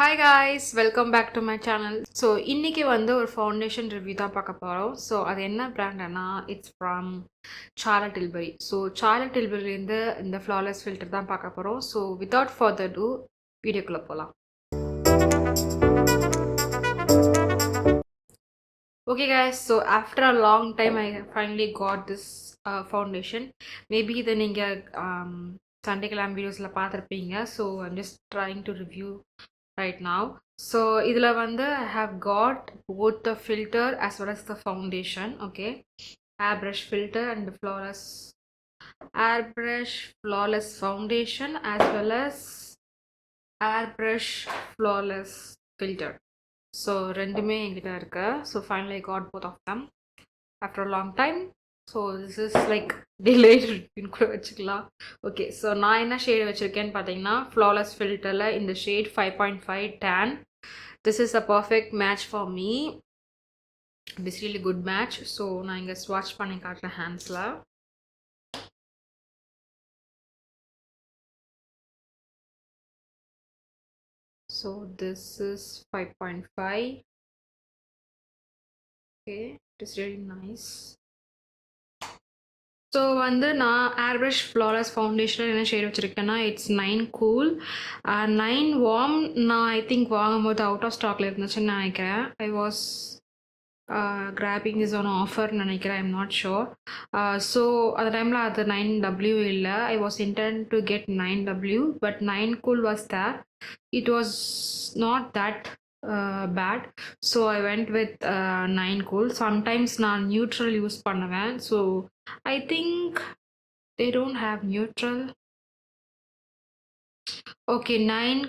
Hi guys, welcome back to my channel. So இன்றைக்கி வந்து ஒரு ஃபவுண்டேஷன் ரிவ்யூ தான் பார்க்க போகிறோம். ஸோ அது என்ன பிராண்டுன்னா, it's from Charlotte Tilbury. So Charlotte டில்பரிலேருந்து இந்த ஃப்ளாலெஸ் ஃபில்டர் தான் பார்க்க போகிறோம். ஸோ வித்தவுட் ஃபர்தர் டூ வீடியோக்குள்ளே போகலாம். Okay guys, so after a long time I finally God this foundation. Maybe இதை நீங்கள் சண்டே கிளாம் வீடியோஸில் பார்த்துருப்பீங்க. So I'm just trying to review right now. So idhula vandu I have got both the filter as well as the foundation. Okay, airbrush filter and airbrush flawless foundation as well as airbrush flawless filter. So rendume engita irukku. So finally I got both of them after a long time. So this is like delayed அப்படின்னு கூட வச்சுக்கலாம். Okay, so நான் என்ன shade வச்சுருக்கேன்னு பார்த்தீங்கன்னா, flawless ஃபில்டரில் இந்த shade 5.5 tan. This is a perfect match for me. It is really good match. So நான் இங்கே ஸ்வாட்ச் பண்ணி காட்டுறேன் ஹேண்ட்ஸில். So this is 5.5. Okay, it is really nice. So வந்து நான் ஏர்ப்ரஷ் ஃப்ளாலெஸ் ஃபவுண்டேஷனில் என்ன ஷேட் வச்சுருக்கேன்னா, இட்ஸ் 9 கூல். 9 வார்ம் நான் ஐ திங்க் வாங்கும்போது அவுட் ஆஃப் ஸ்டாக்ல இருந்துச்சுன்னு நினைக்கிறேன். I was grabbing is on offer நினைக்கிறேன், ஐம் நாட் ஷோர். ஸோ அந்த டைமில் அது 9W இல்லை. I was intent to get 9W, but 9 cool was there. It was not that bad. So I went with 9 cool. Sometimes நான் neutral use பண்ணுவேன். So I think they don't have neutral. Okay, 9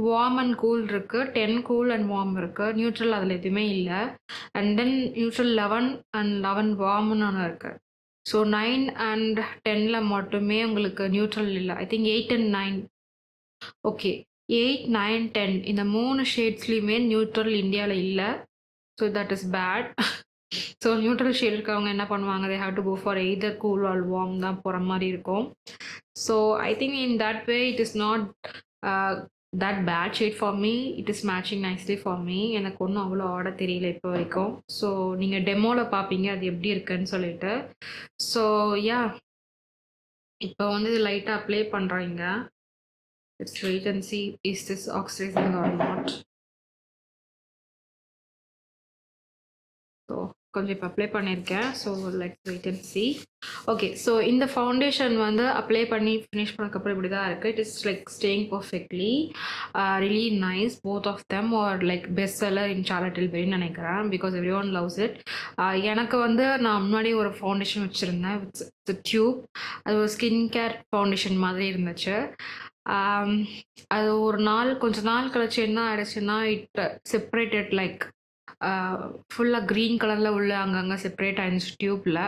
warm and cool இருக்கு, 10 cool and warm இருக்கு. Neutral அதில் எதுவுமே இல்லை. And then neutral 11 and 11 வார்ம்னு ஒன்று இருக்குது. So 9 and 10ல் மட்டுமே உங்களுக்கு நியூட்ரல் இல்லை. I think 8 and 9. ஓகே, 8, 9, 10 இந்த 3 ஷேட்ஸ்லையுமே நியூட்ரல் இந்தியாவில் இல்லை. So that is bad. So neutral shade இருக்கவங்க என்ன பண்ணுவாங்க, they have to go for either cool or warm தான் போகிற மாதிரி இருக்கும். So I think in that way it is not that bad shade for me. It is matching nicely for me. எனக்கு ஒன்றும் அவ்வளோ ஆட தெரியல இப்போ வரைக்கும். ஸோ நீங்கள் டெமோவில் பார்ப்பீங்க அது எப்படி இருக்குன்னு சொல்லிட்டு. ஸோ யா, இப்போ வந்து இது லைட்டாக அப்ளை பண்ணுறாங்க. Let's wait and see, is this oxidizing or not. So கொஞ்சம் இப்போ அப்ளை பண்ணியிருக்கேன். So let's wait and see. Okay, so இந்த ஃபவுண்டேஷன் வந்து அப்ளை பண்ணி ஃபினிஷ் பண்ணக்கப்புறம் இப்படி தான் இருக்குது. It is like staying perfectly, really nice. Both of them are like best seller in Charlotte டில்பரின்னு நினைக்கிறேன், because every one loves it. எனக்கு வந்து நான் முன்னாடி ஒரு ஃபவுண்டேஷன் வச்சுருந்தேன் வித் டியூப். அது ஒரு ஸ்கின் கேர் ஃபவுண்டேஷன் மாதிரி இருந்துச்சு. அது ஒரு நாள் கொஞ்ச நாள் கழிச்சு என்ன ஆயிடுச்சுன்னா, இட் செப்பரேட்டட் லைக் ஃபுல்லாக க்ரீன் கலரில் உள்ள அங்கங்கே செப்பரேட் ஆயிடுச்சு டியூப்பில்.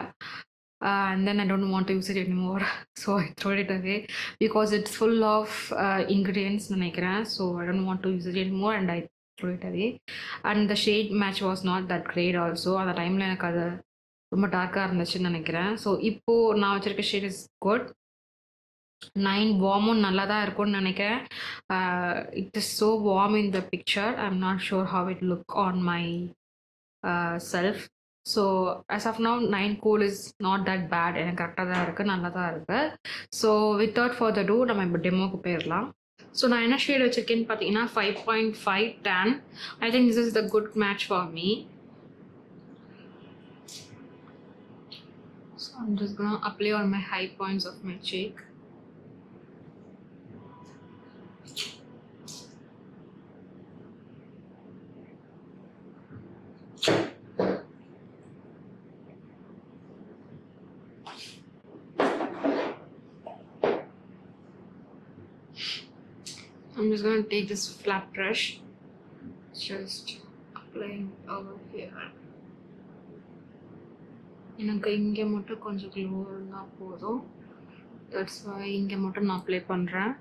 And then I don't want to use it anymore. So I throwed it away because it's full of ingredients நினைக்கிறேன். So I don't want to use it anymore and I throw it away. And the shade match was not that great also. அந்த டைமில் எனக்கு அது ரொம்ப டார்க்காக இருந்துச்சுன்னு நினைக்கிறேன். So இப்போது நான் வச்சுருக்க ஷேட் இஸ் குட். 9 வார்மும் நல்லா தான் இருக்கும்னு நினைக்கிறேன். It is so warm in the picture. I am not sure how it look on my self. So as of now 9 cool is not that bad. எனக்கு கரெக்டாக தான் இருக்குது, நல்லா தான் இருக்குது. ஸோ வித்தவுட் ஃபர்தர் டூ நம்ம இப்போ டெமோக்கு போயிடலாம். ஸோ நான் என்ன ஷேட் வச்சுருக்கேன்னு பார்த்தீங்கன்னா 5.5 tan. I think this is the good match for me. So I'm just gonna apply on my high points of my cheek. I'm just going to take this flat brush, just applying over here. எனக்கு இங்கே மட்டும் கொஞ்சம் glow இருந்தால் போதும். That's why இங்கே மட்டும் நான் apply பண்ணுறேன்.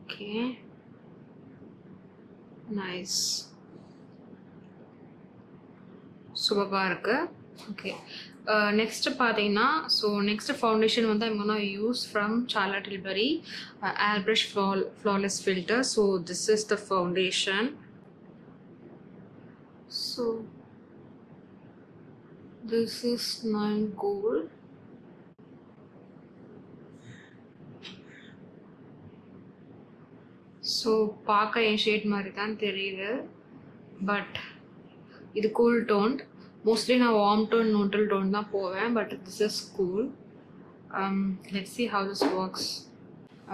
ஓகே, நைஸ், சூப்பராக இருக்குது. ஓகே. நெக்ஸ்ட் பார்த்தீங்கன்னா, ஸோ நெக்ஸ்ட் ஃபவுண்டேஷன் வந்து I'm gonna use from Charlotte Tilbury Airbrush Flawless Filter. So this is the foundation. So this is 9 Gold. So பார்க்க என் ஷேட் மாதிரி தான் தெரியுது, பட் இது கூல் டோன். மோஸ்ட்லி நான் வார்ம் டோன் நியூட்ரல் டோன் தான் போவேன், but this is cool. Let's see how this works.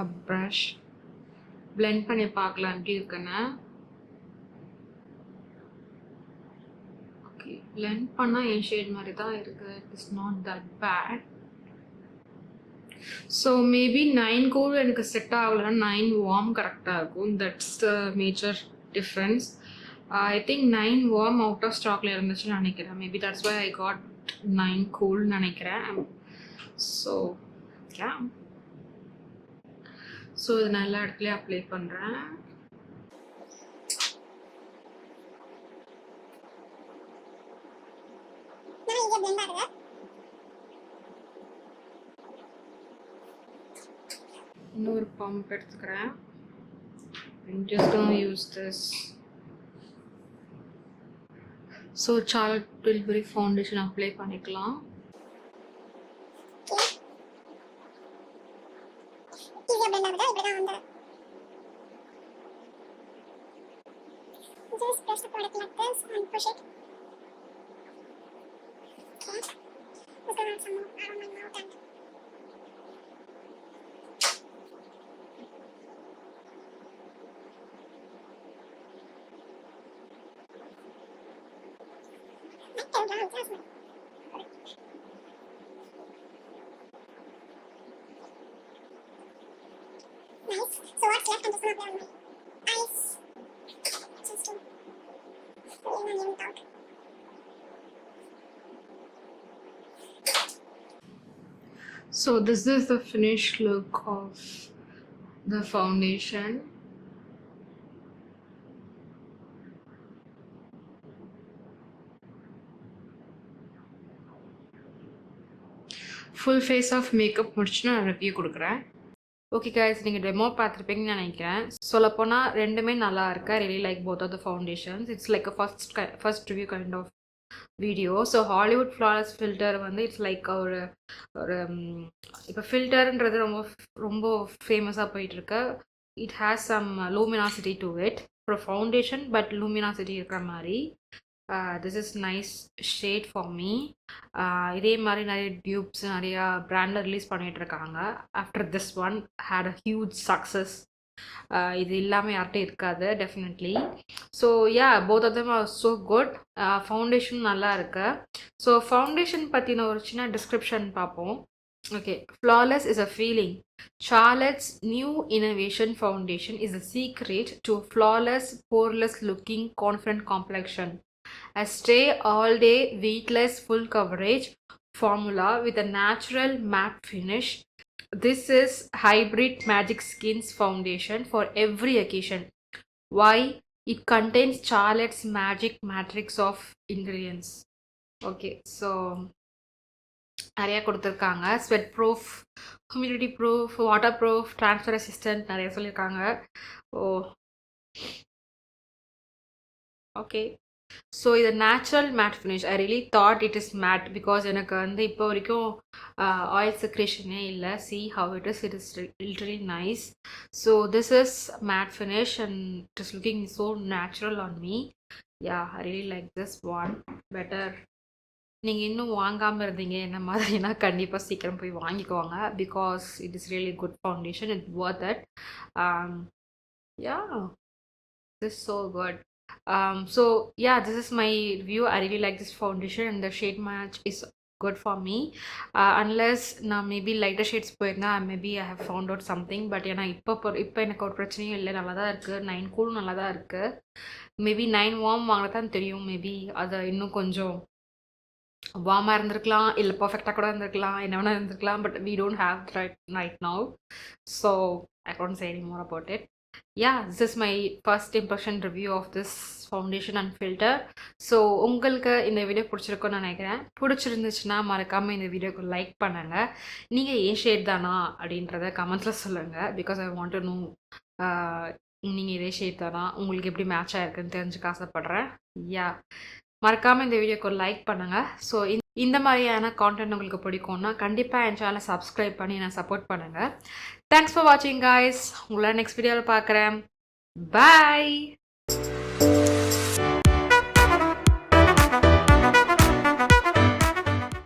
A brush blend பண்ணி பார்க்கலாம் எப்படி இருக்குன்னு. ஓகே, blend பண்ணால் என் ஷேட் மாதிரி தான் இருக்குது. It is not that bad. So maybe 9 cool எனக்கு செட் ஆகலைன்னா 9 வார்ம் கரெக்டாக இருக்கும். That's the major difference. I think 9 warm out of ஸ்டாக்ல இருந்துச்சுன்னு நினைக்கிறேன். Maybe that's why I got 9 கூல்னு நினைக்கிறேன். ஸோ யா, ஸோ இது நான் எல்லா இடத்துலையும் அப்ளை பண்ணுறேன். இன்னொரு பம்ப் எடுத்துக்கிறேன். I'm just gonna use this. So Charlotte Tilbury foundation apply பண்ணிக்கலாம். ஈஸியா blend ஆகுதா? இப்படி தான் வந்து just press the product like this and push it. Okay, let's go add some more around my mouth and nice. So what's left? I'm just gonna apply on my eyes. Just to fill in and out. So this is the finished look of the foundation. Full face of makeup முடிச்சு நான் review கொடுக்குறேன். Okay guys, நீங்கள் demo பார்த்துருப்பீங்கன்னு நினைக்கிறேன். சொல்லப்போனால் ரெண்டுமே நல்லா இருக்கு. I really like both of the foundations. It's like a first review kind of video. So Hollywood flawless filter வந்து இட்ஸ் லைக் ஒரு இப்போ ஃபில்டர்ன்றது ரொம்ப ரொம்ப ஃபேமஸாக போயிட்டுருக்கு. It has some luminosity to it. அப்புறம் ஃபவுண்டேஷன் பட் லூமினாசிட்டி இருக்கிற மாதிரி. This is nice shade for me. இதே மாதிரி நிறைய டியூப்ஸ் நிறையா பிராண்டில் ரிலீஸ் பண்ணிகிட்டு இருக்காங்க. After this one had a huge success. இது இல்லாமல் யார்கிட்ட இருக்காது definitely. So yeah, both of them are so good. Foundation நல்லா இருக்கு. ஸோ ஃபவுண்டேஷன் பற்றின ஒரு சின்ன டிஸ்கிரிப்ஷன் பார்ப்போம். Okay, flawless is a feeling. Charlotte's new innovation foundation is a secret to flawless, poreless looking, confident complexion. A stay all day, weightless, full coverage formula with a natural matte finish. This is Hybrid Magic Skins foundation for every occasion. Why? It contains Charlotte's magic matrix of ingredients. Okay, so நிறைய கொடுத்துருக்காங்க. Sweat proof, humidity proof, water proof, transfer resistant நிறைய சொல்லியிருக்காங்க. ஓ okay, so இது natural matte finish. I really thought it is made because எனக்கு வந்து இப்போ வரைக்கும் oil செக்ரேஷனே இல்லை. C how it is literally nice. So this is matte finish and it is looking so natural on me. Yeah, I really like this one better. நீங்கள் இன்னும் வாங்காமல் இருந்தீங்க என்ன மாதிரினா கண்டிப்பாக சீக்கிரம் போய் வாங்கிக்குவாங்க. Because it is really good foundation. It worth it. Yeah, this so good. So yeah, this is my review. I really like this foundation and the shade match is good for me. Unless நான் maybe lighter shades போயிருந்தா maybe I have found out something. But ஏன்னா இப்போ எனக்கு ஒரு பிரச்சனையும் இல்லை, நல்லா தான் இருக்குது. 9 கூலும் நல்லா தான் இருக்குது. மேபி 9 வார்ம் வாங்கினா தான் தெரியும். மேபி அதை இன்னும் கொஞ்சம் வார்மாக இருந்திருக்கலாம், இல்லை பர்ஃபெக்டாக கூட இருந்திருக்கலாம், என்ன வேணா இருந்திருக்கலாம். But we don't have right now, so I can't say any more about it. This is my first impression review of this foundation and filter. So உங்களுக்கு இந்த வீடியோ பிடிச்சிருக்குன்னு நினைக்கிறேன். பிடிச்சிருந்துச்சுன்னா மறக்காமல் இந்த வீடியோக்கு லைக் பண்ணுங்கள். நீங்கள் ஏன் ஷேட் தானா அப்படின்றத கமெண்ட்ஸில் சொல்லுங்கள். Because I want to know நீங்கள் இதே ஷேட் தானா, உங்களுக்கு எப்படி மேட்ச் ஆகிருக்குன்னு தெரிஞ்சுக்க ஆசைப்பட்றேன். மறக்காமல் இந்த வீடியோக்கு லைக் பண்ணுங்கள். ஸோ இந்த மாதிரியான கான்டென்ட் உங்களுக்கு பிடிக்கும்னா கண்டிப்பாக என் சேனலை சப்ஸ்கிரைப் பண்ணி நான் சப்போர்ட் பண்ணுங்கள். தேங்க்ஸ் ஃபார் வாட்சிங் காய்ஸ். உங்களை நெக்ஸ்ட் வீடியோவில் பார்க்குறேன். பாய்.